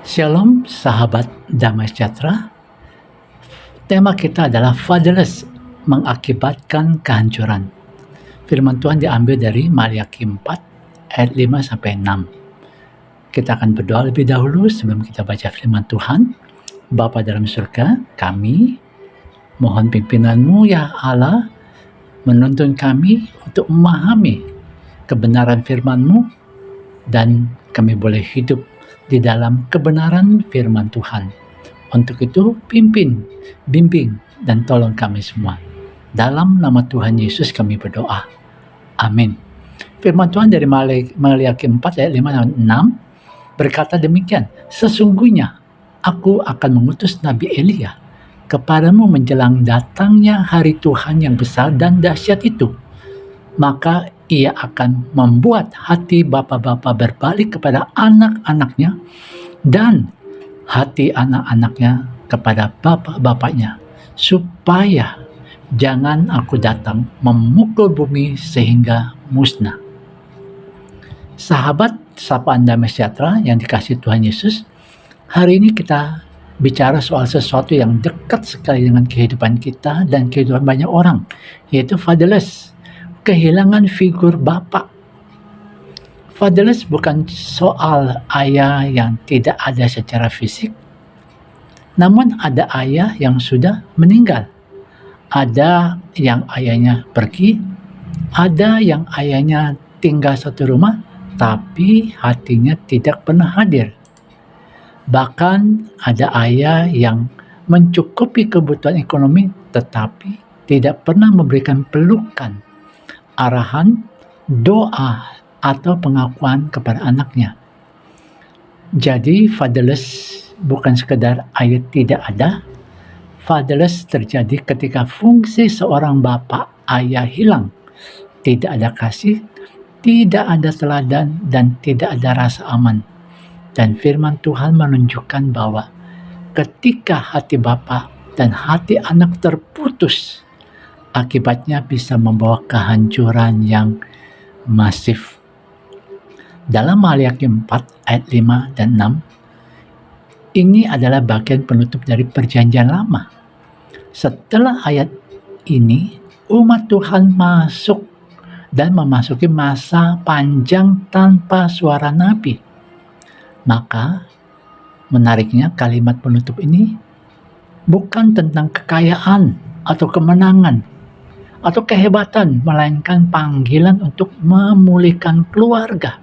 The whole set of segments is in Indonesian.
Shalom sahabat damai sejahtera. Tema kita adalah fatherless mengakibatkan kehancuran. Firman Tuhan diambil dari Maliaki 4 ayat 5 sampai 6. Kita akan berdoa lebih dahulu sebelum kita baca firman Tuhan. Bapa dalam surga, kami mohon pimpinan-Mu ya Allah, menuntun kami untuk memahami kebenaran firman-Mu dan kami boleh hidup di dalam kebenaran firman Tuhan. Untuk itu pimpin, bimbing, dan tolong kami semua. Dalam nama Tuhan Yesus kami berdoa. Amin. Firman Tuhan dari Maliaki 4 ayat 5 dan 6 berkata demikian, sesungguhnya aku akan mengutus Nabi Elia kepadamu menjelang datangnya hari Tuhan yang besar dan dahsyat itu. Maka ia akan membuat hati bapa-bapa berbalik kepada anak-anaknya dan hati anak-anaknya kepada bapak-bapaknya, supaya jangan aku datang memukul bumi sehingga musnah. Sahabat sapaan damai sejahtera yang dikasihi Tuhan Yesus, hari ini kita bicara soal sesuatu yang dekat sekali dengan kehidupan kita dan kehidupan banyak orang, yaitu fatherless, kehilangan figur bapak. Fatherless bukan soal ayah yang tidak ada secara fisik, namun ada ayah yang sudah meninggal. Ada yang ayahnya pergi, ada yang ayahnya tinggal satu rumah, tapi hatinya tidak pernah hadir. Bahkan ada ayah yang mencukupi kebutuhan ekonomi, tetapi tidak pernah memberikan pelukan, arahan, doa, atau pengakuan kepada anaknya. Jadi fatherless bukan sekedar ayah tidak ada. Fatherless terjadi ketika fungsi seorang bapak ayah hilang. Tidak ada kasih, tidak ada teladan, dan tidak ada rasa aman. Dan firman Tuhan menunjukkan bahwa ketika hati bapak dan hati anak terputus, akibatnya bisa membawa kehancuran yang masif. Dalam Maliaki 4 ayat 5 dan 6, ini adalah bagian penutup dari perjanjian lama. Setelah ayat ini, umat Tuhan masuk dan memasuki masa panjang tanpa suara nabi. Maka, menariknya kalimat penutup ini bukan tentang kekayaan atau kemenangan atau kehebatan, melainkan panggilan untuk memulihkan keluarga.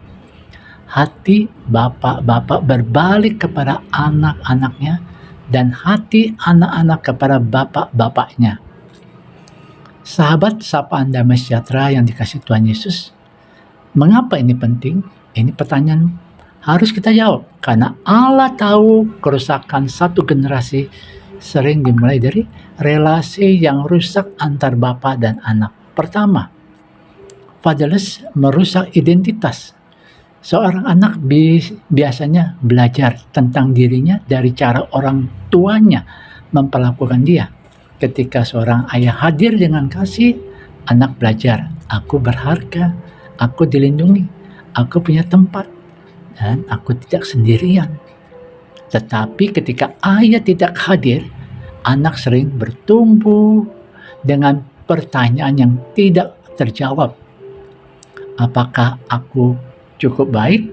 Hati bapak-bapak berbalik kepada anak-anaknya dan hati anak-anak kepada bapak-bapaknya. Sahabat sapaan damai sejahtera yang dikasihi Tuhan Yesus, mengapa ini penting? Ini pertanyaan harus kita jawab, karena Allah tahu kerusakan satu generasi sering dimulai dari relasi yang rusak antar bapak dan anak. Pertama, fatherless merusak identitas. Seorang anak biasanya belajar tentang dirinya dari cara orang tuanya memperlakukan dia. Ketika seorang ayah hadir dengan kasih, anak belajar, aku berharga, aku dilindungi, aku punya tempat, dan aku tidak sendirian. Tetapi ketika ayah tidak hadir, anak sering bertumbuh dengan pertanyaan yang tidak terjawab. Apakah aku cukup baik?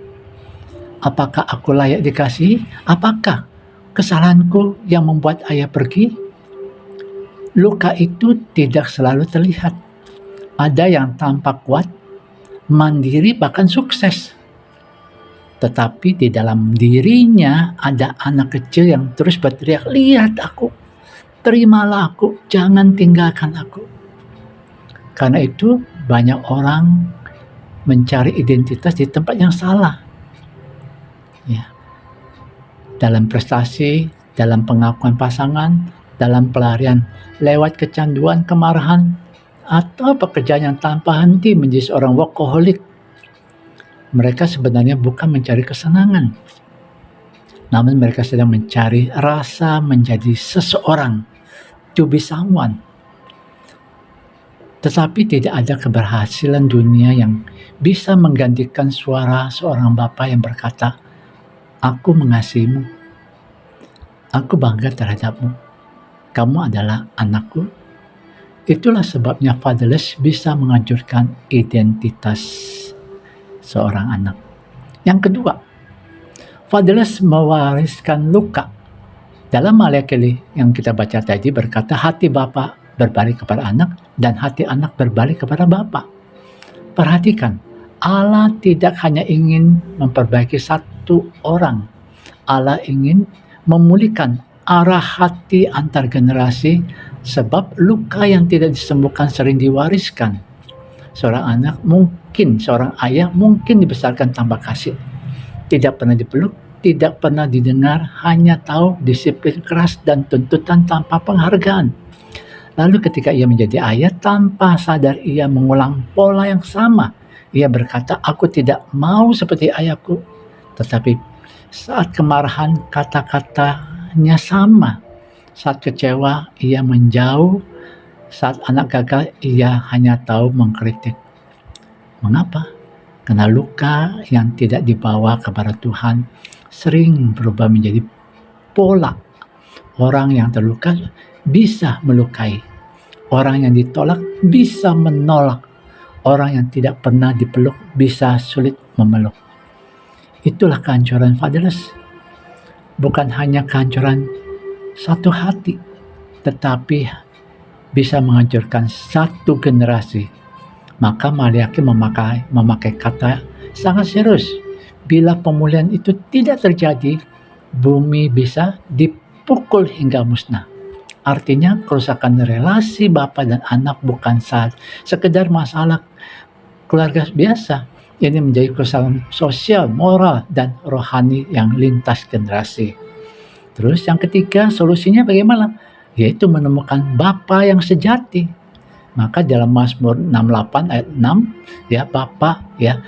Apakah aku layak dikasihi? Apakah kesalahanku yang membuat ayah pergi? Luka itu tidak selalu terlihat. Ada yang tampak kuat, mandiri, bahkan sukses. Tetapi di dalam dirinya ada anak kecil yang terus berteriak, lihat aku, terimalah aku, jangan tinggalkan aku. Karena itu banyak orang mencari identitas di tempat yang salah. Ya. Dalam prestasi, dalam pengakuan pasangan, dalam pelarian lewat kecanduan, kemarahan, atau pekerjaan yang tanpa henti menjadi seorang workaholic. Mereka sebenarnya bukan mencari kesenangan, namun mereka sedang mencari rasa menjadi seseorang, to be someone. Tetapi tidak ada keberhasilan dunia yang bisa menggantikan suara seorang bapa yang berkata, Aku mengasihimu, aku bangga terhadapmu, kamu adalah anakku. Itulah sebabnya fatherless bisa menghancurkan identitas seorang anak. Yang kedua, fatherless mewariskan luka. Dalam Maleakhi yang kita baca tadi berkata, hati bapa berbalik kepada anak dan hati anak berbalik kepada bapa. Perhatikan, Allah tidak hanya ingin memperbaiki satu orang, Allah ingin memulihkan arah hati antar generasi, sebab luka yang tidak disembuhkan sering diwariskan. Seorang anak mungkin, seorang ayah mungkin dibesarkan tanpa kasih, tidak pernah dipeluk, tidak pernah didengar, hanya tahu disiplin keras dan tuntutan tanpa penghargaan. Lalu ketika ia menjadi ayah, tanpa sadar ia mengulang pola yang sama. Ia berkata, aku tidak mau seperti ayahku. Tetapi saat kemarahan, kata-katanya sama. Saat kecewa, ia menjauh. Saat anak gagal, ia hanya tahu mengkritik. Mengapa? Karena luka yang tidak dibawa kepada Tuhan sering berubah menjadi pola. Orang yang terluka bisa melukai. Orang yang ditolak bisa menolak. Orang yang tidak pernah dipeluk bisa sulit memeluk. Itulah kehancuran fatherless. Bukan hanya kehancuran satu hati, tetapi bisa menghancurkan satu generasi. Maka Maleakhi memakai kata sangat serius. Bila pemulihan itu tidak terjadi, bumi bisa dipukul hingga musnah. Artinya kerusakan relasi bapa dan anak bukan sekedar masalah keluarga biasa. Ini menjadi kerusakan sosial, moral, dan rohani yang lintas generasi. Terus yang ketiga, solusinya bagaimana? Yaitu menemukan bapa yang sejati. Maka dalam Mazmur 68 ayat 6, ya Bapa, ya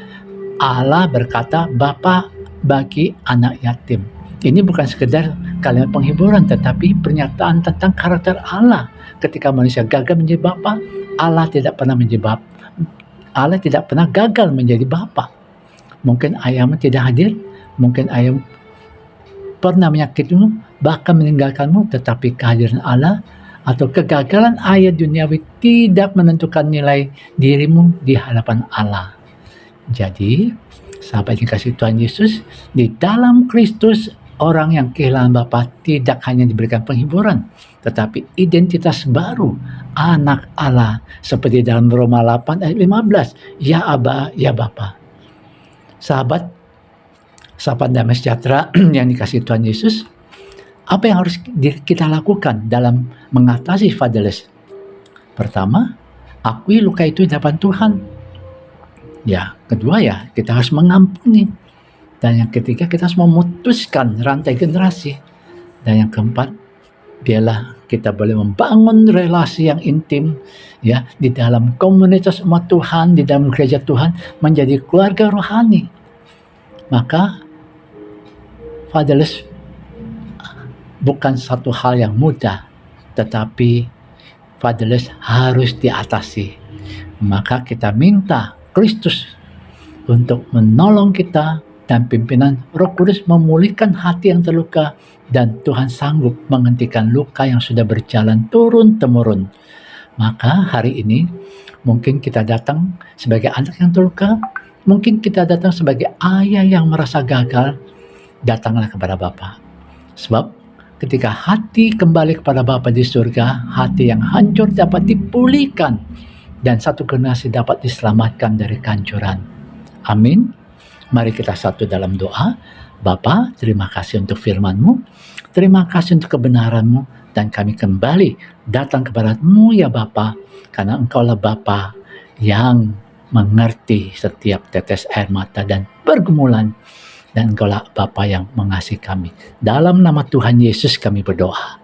Allah berkata Bapa bagi anak yatim. Ini bukan sekedar kalimat penghiburan, tetapi pernyataan tentang karakter Allah. Ketika manusia gagal menjadi bapa, Allah tidak pernah menjadi bapa. Allah tidak pernah gagal menjadi bapa. Mungkin ayahmu tidak hadir, mungkin ayahmu pernah menyakitimu, bahkan meninggalkanmu, tetapi kehadiran Allah atau kegagalan ayah duniawi tidak menentukan nilai dirimu di hadapan Allah. Jadi, sahabat yang kasih Tuhan Yesus, di dalam Kristus orang yang kehilangan Bapa tidak hanya diberikan penghiburan, tetapi identitas baru, anak Allah, seperti dalam Roma 8 ayat 15, ya Aba, ya Bapa. Sahabat damai sejahtera yang dikasih Tuhan Yesus, apa yang harus kita lakukan dalam mengatasi fatherless? Pertama, akui luka itu di hadapan Tuhan. Ya, kedua ya, kita harus mengampuni. Dan yang ketiga, kita harus memutuskan rantai generasi. Dan yang keempat, biarlah kita boleh membangun relasi yang intim ya di dalam komunitas umat Tuhan, di dalam gereja Tuhan, menjadi keluarga rohani. Maka fatherless bukan satu hal yang mudah, tetapi fatherless harus diatasi. Maka kita minta Kristus untuk menolong kita dan pimpinan Roh Kudus memulihkan hati yang terluka, dan Tuhan sanggup menghentikan luka yang sudah berjalan turun-temurun. Maka hari ini mungkin kita datang sebagai anak yang terluka, mungkin kita datang sebagai ayah yang merasa gagal, datanglah kepada Bapa. Sebab ketika hati kembali kepada Bapa di surga, hati yang hancur dapat dipulihkan dan satu generasi dapat diselamatkan dari kehancuran. Amin. Mari kita satu dalam doa. Bapa, terima kasih untuk firman-Mu, terima kasih untuk kebenaran-Mu, dan kami kembali datang kepada-Mu ya Bapa, karena Engkaulah Bapa yang mengerti setiap tetes air mata dan pergumulan, dan Engkaulah Bapa yang mengasihi kami. Dalam nama Tuhan Yesus kami berdoa.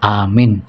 Amin.